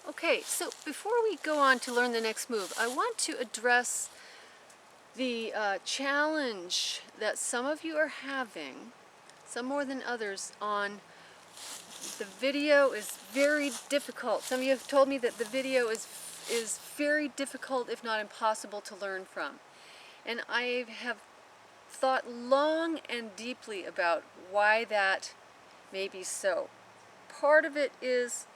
Okay, so before we go on to learn the next move, I want to address the challenge that some of you are having, some more than others, on the video is very difficult. Some of you have told me that the video is very difficult, if not impossible, to learn from. And I have thought long and deeply about why that may be so. Part of it is,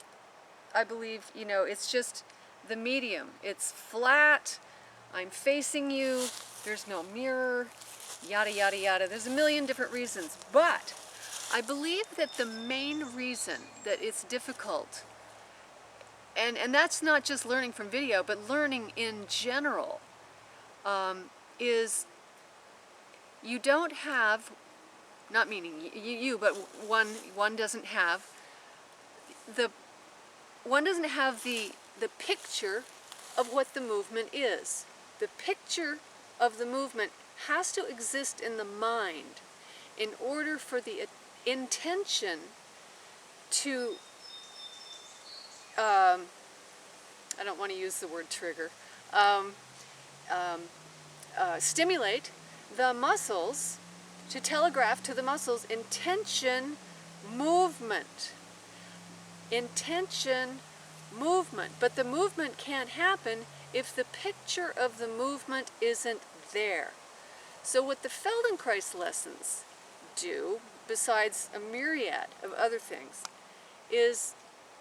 I believe, it's just the medium. It's flat, I'm facing you, there's no mirror, yada, yada, yada. There's a million different reasons. But I believe that the main reason that it's difficult, and that's not just learning from video, but learning in general, is you don't have, not meaning you, but one doesn't have the picture of what the movement is. The picture of the movement has to exist in the mind in order for the intention to, I don't want to use the word trigger, stimulate the muscles, to telegraph to the muscles intention, movement. Intention, movement. But the movement can't happen if the picture of the movement isn't there. So what the Feldenkrais lessons do, besides a myriad of other things, is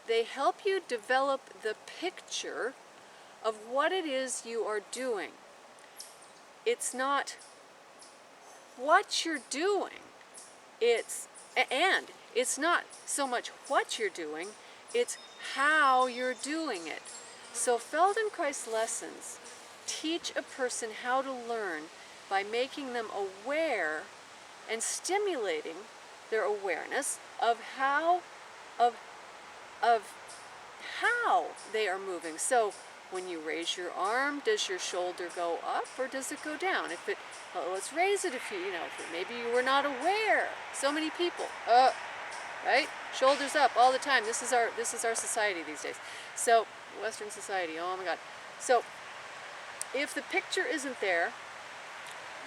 they help you develop the picture of what it is you are doing. It's not what you're doing, it's not so much what you're doing, it's how you're doing it. So Feldenkrais lessons teach a person how to learn by making them aware and stimulating their awareness of how they are moving. So when you raise your arm, does your shoulder go up or does it go down? Well, let's raise it if maybe you were not aware. So many people, right? Shoulders up all the time. This is our society these days. So Western society, oh my God. So if the picture isn't there,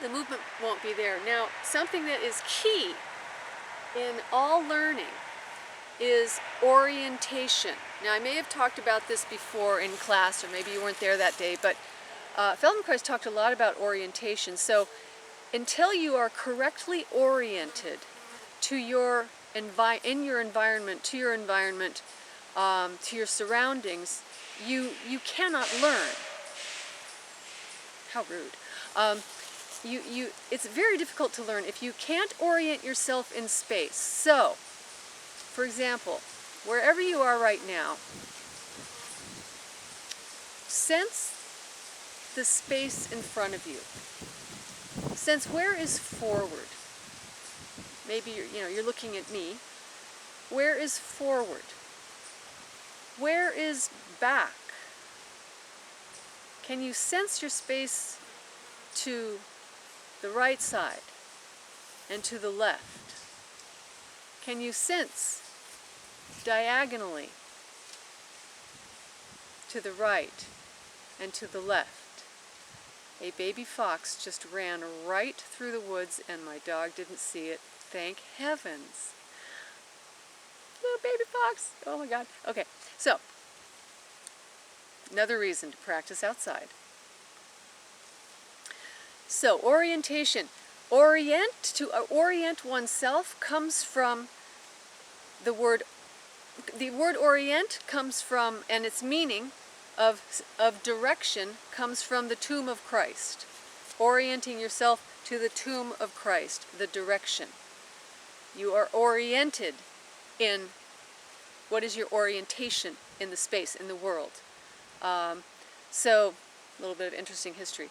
the movement won't be there. Now, something that is key in all learning is orientation. Now, I may have talked about this before in class, or maybe you weren't there that day, but Feldenkrais talked a lot about orientation. So until you are correctly oriented to your environment, to your surroundings, you cannot learn. How rude. It's very difficult to learn if you can't orient yourself in space. So, for example, wherever you are right now, sense the space in front of you. Sense where is forward. Maybe you're looking at me. Where is forward? Where is back? Can you sense your space to the right side and to the left? Can you sense diagonally to the right and to the left? A baby fox just ran right through the woods and my dog didn't see it. Thank heavens. Little baby fox. Oh my God. Okay, so another reason to practice outside. So orientation. To orient oneself comes from the word orient comes from, and its meaning of direction comes from the tomb of Christ. Orienting yourself to the tomb of Christ, the direction. You are oriented in, what is your orientation in the space, in the world? So, a little bit of interesting history.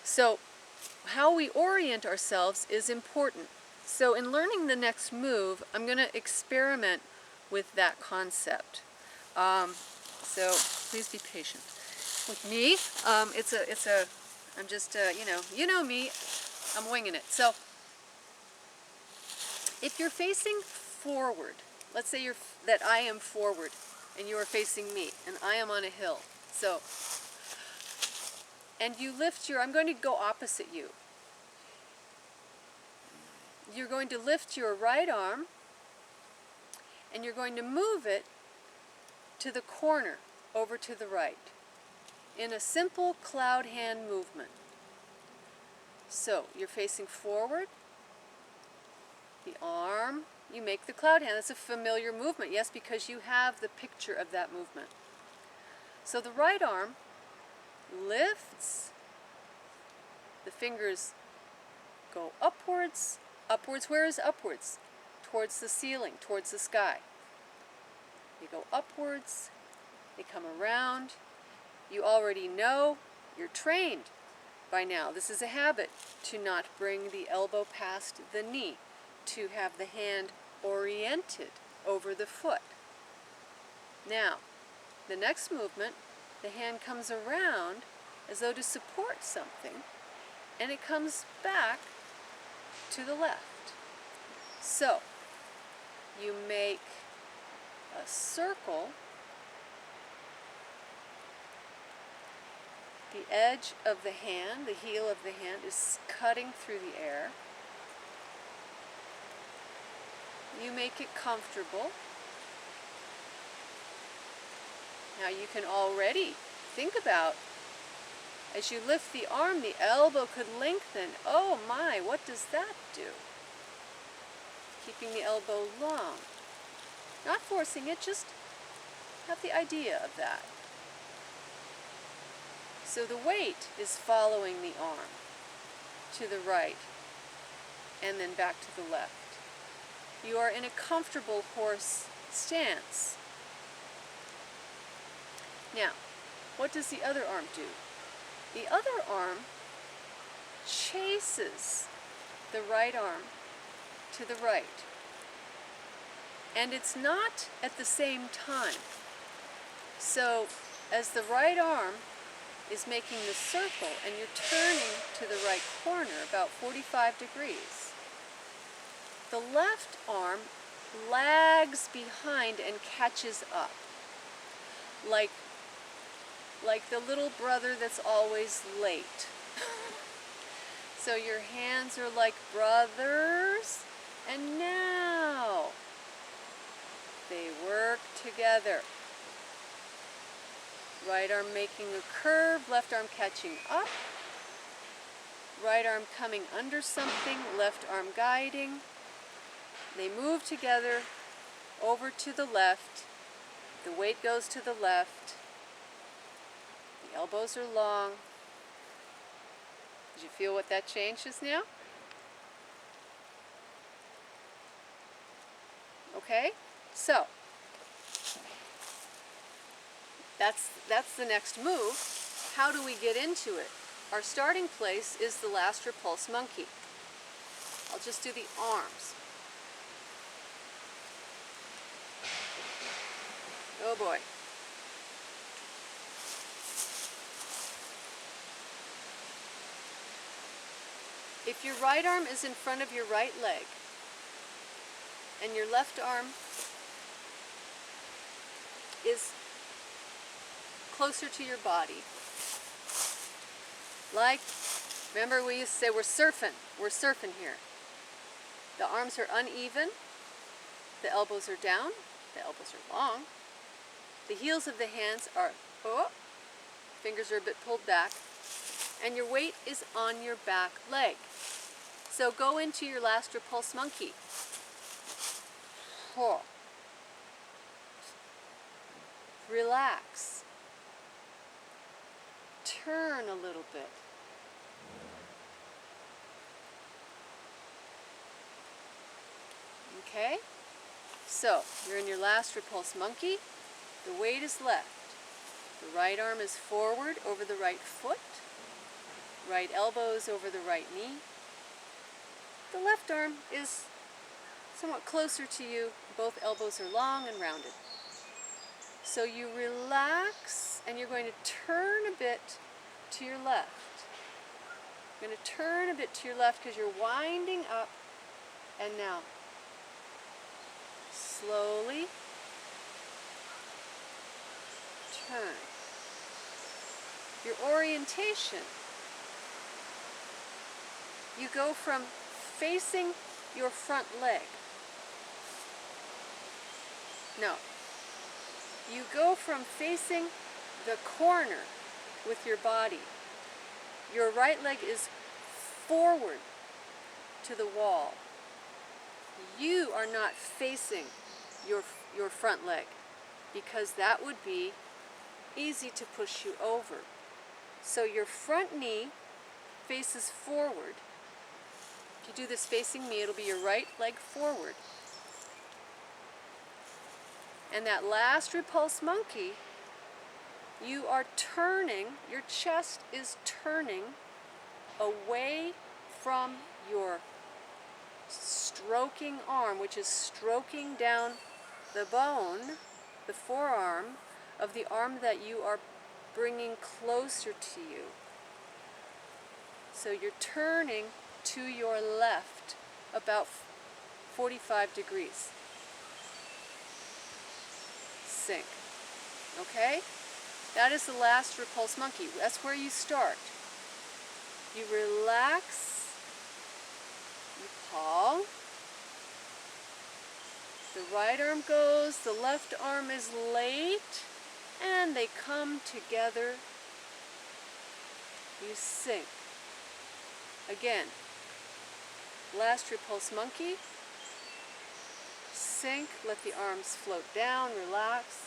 So, how we orient ourselves is important. So in learning the next move, I'm going to experiment with that concept. So please be patient with me. I'm just, you know me, I'm winging it. So if you're facing forward, let's say that I am forward and you are facing me, and I am on a hill. So, and you lift your, I'm going to go opposite you. You're going to lift your right arm, and you're going to move it to the corner, over to the right, in a simple cloud hand movement. So, you're facing forward, the arm, you make the cloud hand. That's a familiar movement, yes, because you have the picture of that movement. So the right arm lifts, the fingers go upwards. Upwards, where is upwards? Towards the ceiling, towards the sky. They go upwards, they come around. You already know, you're trained by now. This is a habit, to not bring the elbow past the knee, to have the hand oriented over the foot. Now, the next movement, the hand comes around as though to support something, and it comes back to the left. So, you make a circle. The edge of the hand, the heel of the hand, is cutting through the air. You make it comfortable. Now you can already think about, as you lift the arm, the elbow could lengthen. Oh my, what does that do? Keeping the elbow long. Not forcing it, just have the idea of that. So the weight is following the arm to the right and then back to the left. You are in a comfortable horse stance. Now, what does the other arm do? The other arm chases the right arm to the right. And it's not at the same time. So, as the right arm is making the circle and you're turning to the right corner about 45 degrees, the left arm lags behind and catches up, like the little brother that's always late. So your hands are like brothers, and now they work together. Right arm making a curve, left arm catching up. Right arm coming under something, left arm guiding. They move together over to the left. The weight goes to the left. The elbows are long. Did you feel what that changes now? Okay, so that's the next move. How do we get into it? Our starting place is the last repulse monkey. I'll just do the arms. Oh boy. If your right arm is in front of your right leg and your left arm is closer to your body, like, remember we used to say we're surfing here. The arms are uneven, the elbows are down, the elbows are long, the heels of the hands are, fingers are a bit pulled back, and your weight is on your back leg. So go into your last repulse monkey. Relax. Turn a little bit. Okay? So, you're in your last repulse monkey. The weight is left. The right arm is forward over the right foot. Right elbow is over the right knee. The left arm is somewhat closer to you. Both elbows are long and rounded. So you relax, and you're going to turn a bit to your left. You're going to turn a bit to your left because you're winding up. And now, slowly turn. Your orientation. You go from facing your front leg. No. You go from facing the corner with your body. Your right leg is forward to the wall. You are not facing your front leg because that would be easy to push you over. So your front knee faces forward. If you do this facing me, it'll be your right leg forward. And that last repulse monkey, you are turning, your chest is turning away from your stroking arm, which is stroking down the bone, the forearm of the arm that you are bringing closer to you. So you're turning to your left about 45 degrees. Sink. Okay? That is the last repulse monkey. That's where you start. You relax. You paw. The right arm goes, the left arm is late, and they come together. You sink. Again, last repulse monkey. Sink, let the arms float down, relax.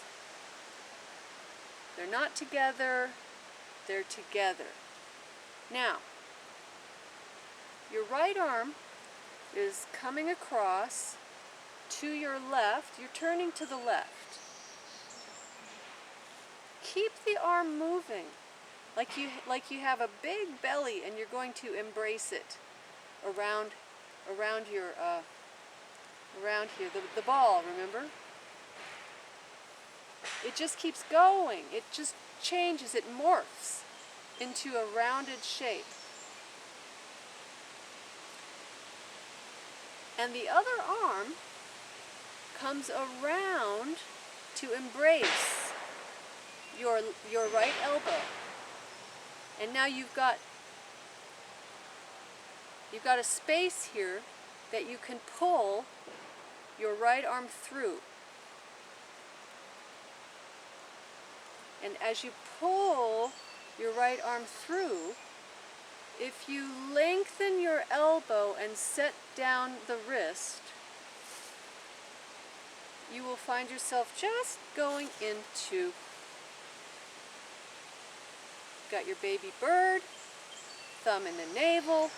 They're not together, they're together. Now, your right arm is coming across to your left. You're turning to the left. Keep the arm moving like you have a big belly and you're going to embrace it around your around here, the ball, remember? It just keeps going. It just changes. It morphs into a rounded shape. And the other arm comes around to embrace your right elbow. And now you've got a space here that you can pull your right arm through. And as you pull your right arm through, if you lengthen your elbow and set down the wrist, you will find yourself just going into, got your baby bird, thumb in the navel,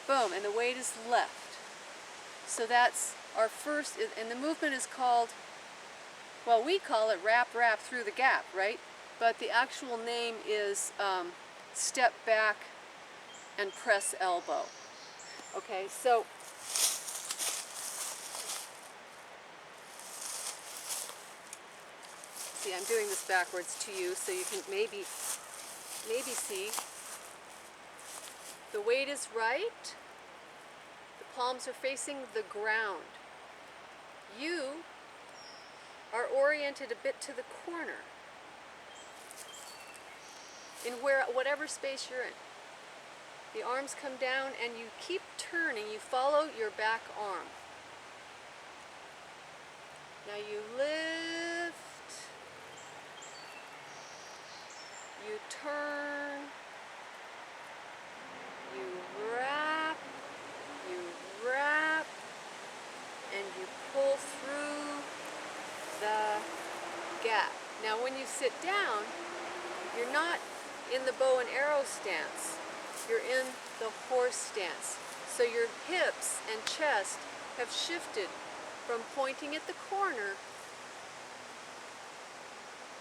boom, and the weight is left. So that's our first, and the movement is called, well, we call it wrap through the gap, right? But the actual name is step back and press elbow. Okay, so see, I'm doing this backwards to you so you can maybe see. The weight is right. The palms are facing the ground. You are oriented a bit to the corner in whatever space you're in. The arms come down and you keep turning. You follow your back arm. Now you lift, you turn, you wrap, and you pull through the gap. Now when you sit down, you're not in the bow and arrow stance. You're in the horse stance. So your hips and chest have shifted from pointing at the corner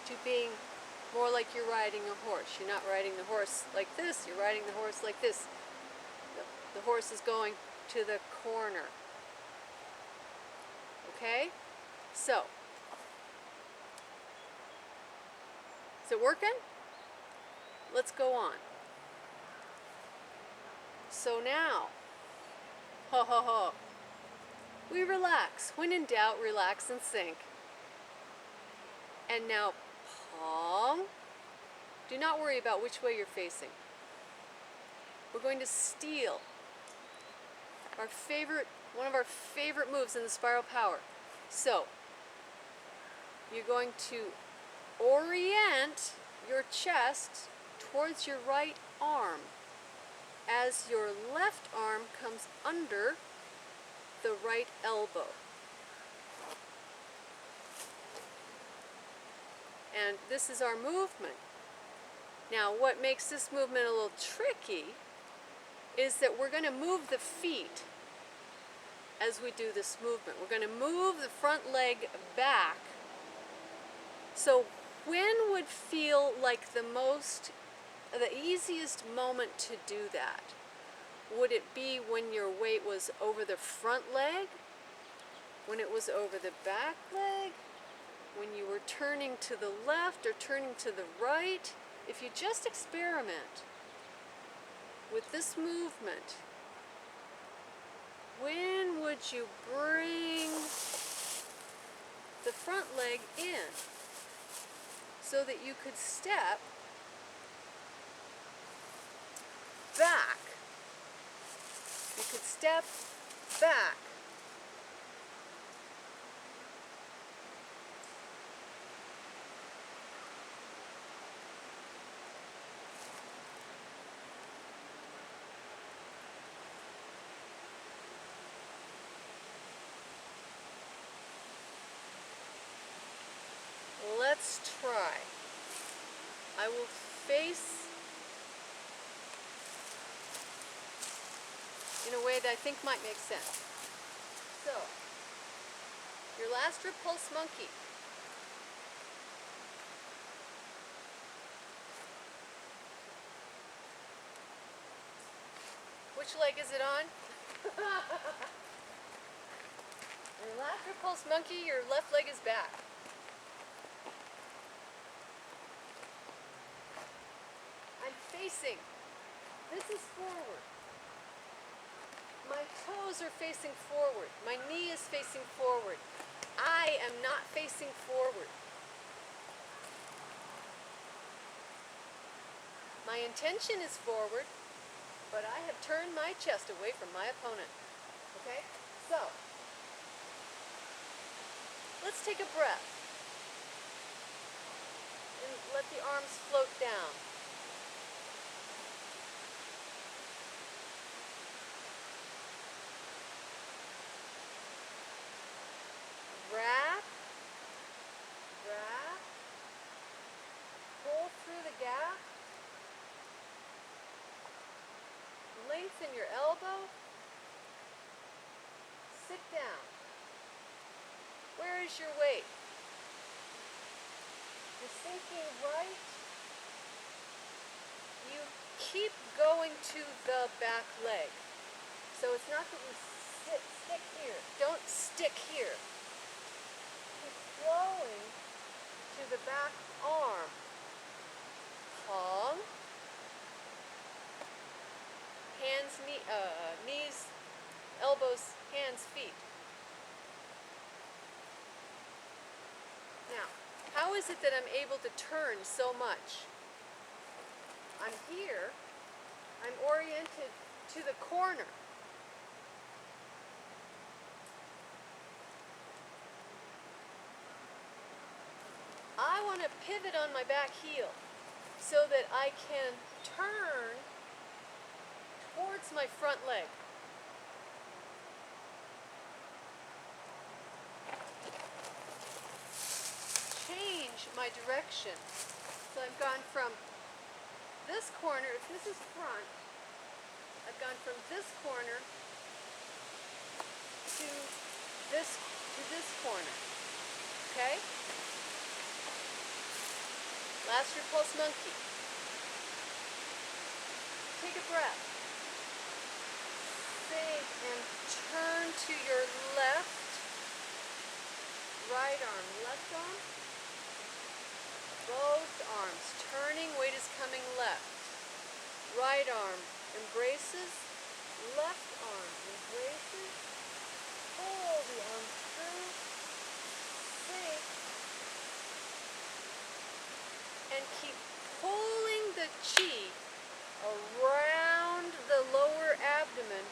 to being more like you're riding a horse. You're not riding the horse like this, you're riding the horse like this. The horse is going to the corner. Okay? So, is it working? Let's go on. So now, we relax. When in doubt, relax and sink. And now Calm. Do not worry about which way you're facing. We're going to steal one of our favorite moves in the spiral power. So, you're going to orient your chest towards your right arm as your left arm comes under the right elbow. And this is our movement. Now, what makes this movement a little tricky is that we're going to move the feet as we do this movement. We're going to move the front leg back. So when would feel like the easiest moment to do that? Would it be when your weight was over the front leg? When it was over the back leg? When you were turning to the left or turning to the right? If you just experiment with this movement, when would you bring the front leg in so that you could step back? You could step back. Let's try. I will face in a way that I think might make sense. So, your last repulse monkey. Which leg is it on? Your last repulse monkey, your left leg is back. I'm facing. This is forward. My toes are facing forward. My knee is facing forward. I am not facing forward. My intention is forward, but I have turned my chest away from my opponent. Okay? So, let's take a breath. And let the arms float down. Wrap, pull through the gap, lengthen your elbow, sit down. Where is your weight? You're sinking right. You keep going to the back leg. So it's not that you stick here. Don't stick here. Flowing to the back arm. Palm. Hands, knees, elbows, hands, feet. Now, how is it that I'm able to turn so much? I'm here. I'm oriented to the corner. I want to pivot on my back heel so that I can turn towards my front leg. Change my direction. So I've gone from this corner, if this is front, I've gone from this corner to this corner. Okay? Last repulse monkey. Take a breath. Sink and turn to your left. Right arm, left arm. Both arms turning, weight is coming left. Right arm embraces, left arm embraces. Pull the arms through. Sink. and keep pulling the chi around the lower abdomen.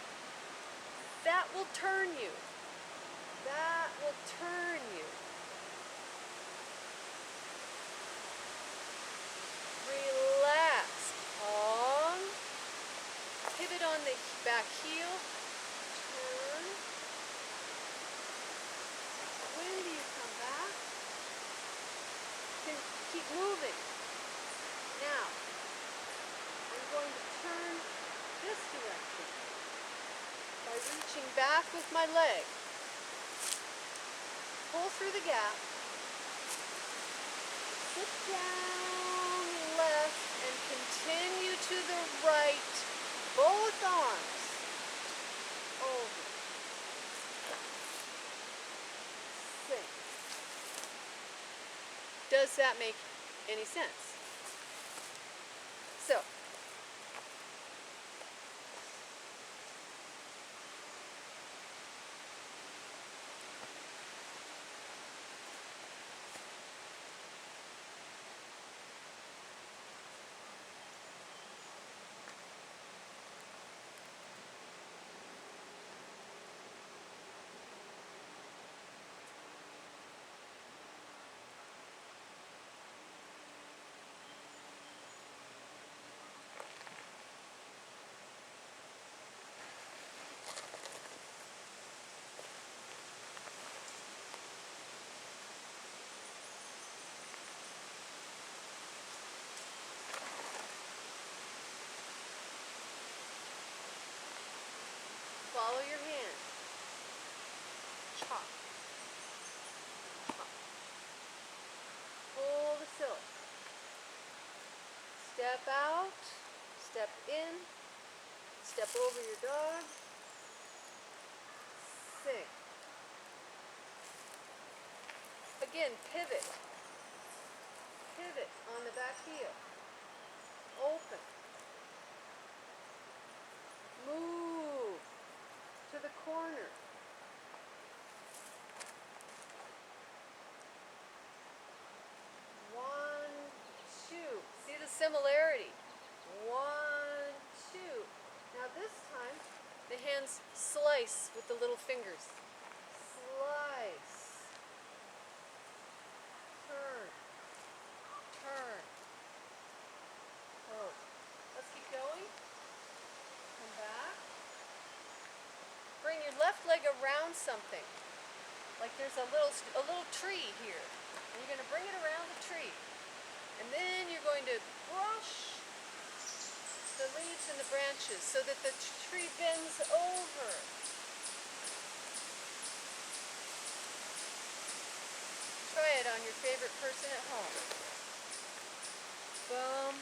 That will turn you. That will turn you. Relax. Palm. Pivot on the back heel. Turn. When do you come back? Keep moving. Now, I'm going to turn this direction by reaching back with my leg. Pull through the gap. Sit down left and continue to the right. Both arms over. Sink. Does that make any sense? So, follow your hand. Chop. Chop. Pull the silk. Step out. Step in. Step over your dog. Sink. Again, pivot. Pivot on the back heel. Open. Move to the corner. One, two. See the similarity? One, two. Now this time, the hands slice with the little fingers. Slice. Turn. Turn. Oh. Let's keep going. Come back. Bring your left leg around something. Like there's a little tree here. And you're going to bring it around the tree. And then you're going to brush the leaves and the branches so that the tree bends over. Try it on your favorite person at home. Boom.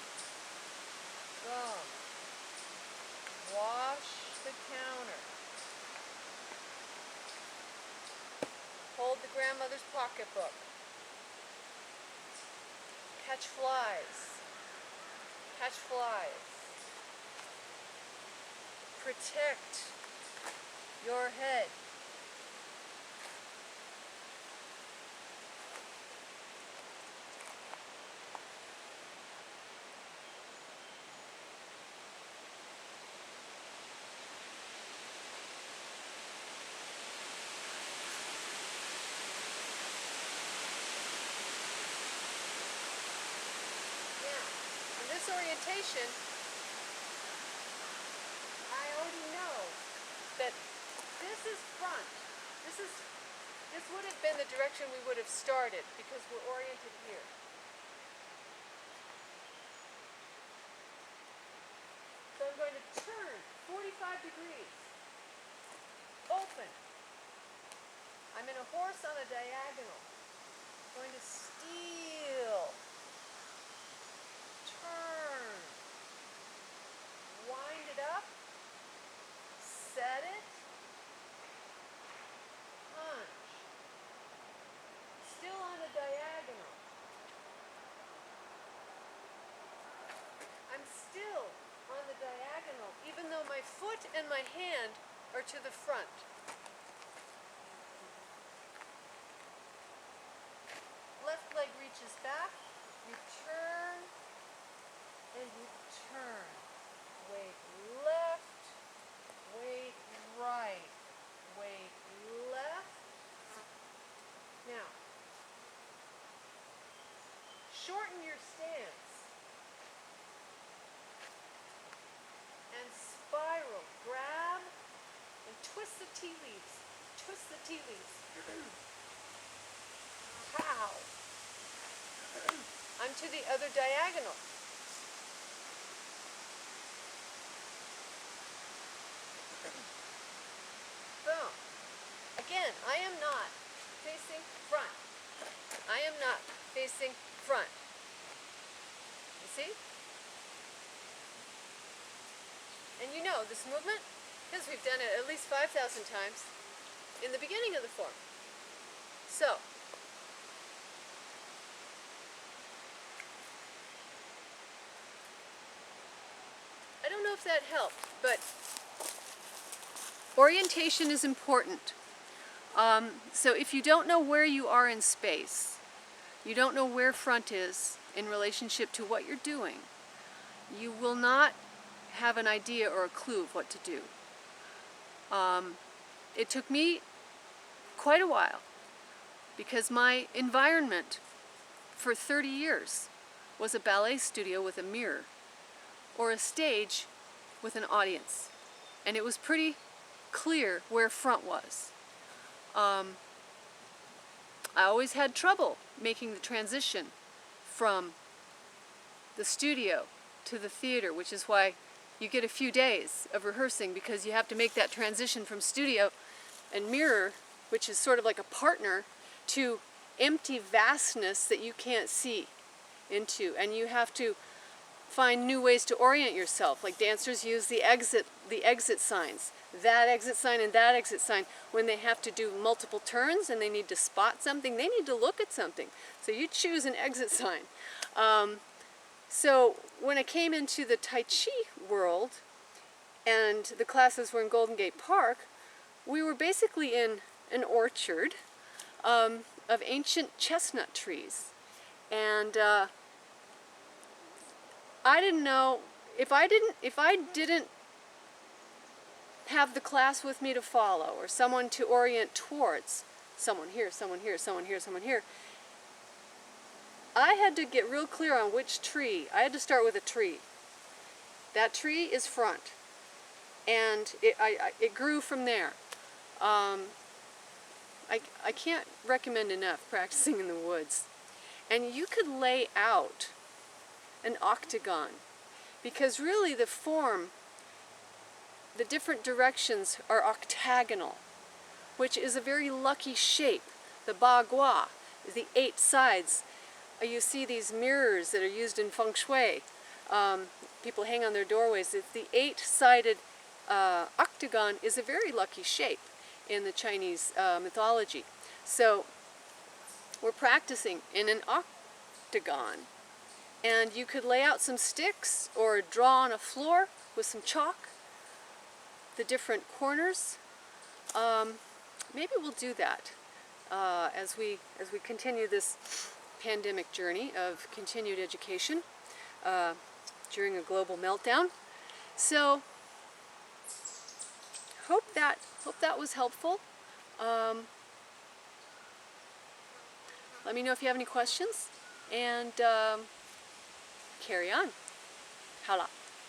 Boom. Wash the counter. Hold the grandmother's pocketbook. Catch flies. Catch flies. Protect your head. This orientation, I already know that this is front. This would have been the direction we would have started because we're oriented here. So I'm going to turn 45 degrees. Open. I'm in a horse on a diagonal. I'm going to steal. Turn. Wind it up. Set it. Punch. Still on a diagonal. I'm still on the diagonal, even though my foot and my hand are to the front. Left leg reaches back. You turn shorten your stance. And spiral. Grab and twist the tea leaves. Twist the tea leaves. Pow. Onto the other diagonal. Boom. Again, I am not facing front. I am not facing front. You see? And you know this movement, because we've done it at least 5,000 times in the beginning of the form. So, I don't know if that helped, but orientation is important. So if you don't know where you are in space, you don't know where front is in relationship to what you're doing, you will not have an idea or a clue of what to do. It took me quite a while because my environment for 30 years was a ballet studio with a mirror or a stage with an audience, and it was pretty clear where front was. I always had trouble making the transition from the studio to the theater, which is why you get a few days of rehearsing, because you have to make that transition from studio and mirror, which is sort of like a partner, to empty vastness that you can't see into, and you have to find new ways to orient yourself. Like dancers use the exit signs, that exit sign and that exit sign, when they have to do multiple turns and they need to spot something, they need to look at something. So you choose an exit sign. So when I came into the Tai Chi world and the classes were in Golden Gate Park, we were basically in an orchard of ancient chestnut trees. And I didn't know, if I didn't have the class with me to follow, or someone to orient towards, someone here, someone here, someone here, someone here, I had to get real clear on which tree. I had to start with a tree. That tree is front, and it grew from there. I can't recommend enough practicing in the woods. And you could lay out an octagon, because really the form, the different directions are octagonal, which is a very lucky shape. The ba gua is the 8 sides. You see these mirrors that are used in feng shui. People hang on their doorways. It's the 8-sided octagon is a very lucky shape in the Chinese mythology. So we're practicing in an octagon. And you could lay out some sticks or draw on a floor with some chalk the different corners. Maybe we'll do that as we continue this pandemic journey of continued education during a global meltdown. So hope that was helpful. Let me know if you have any questions, and carry on. Hala.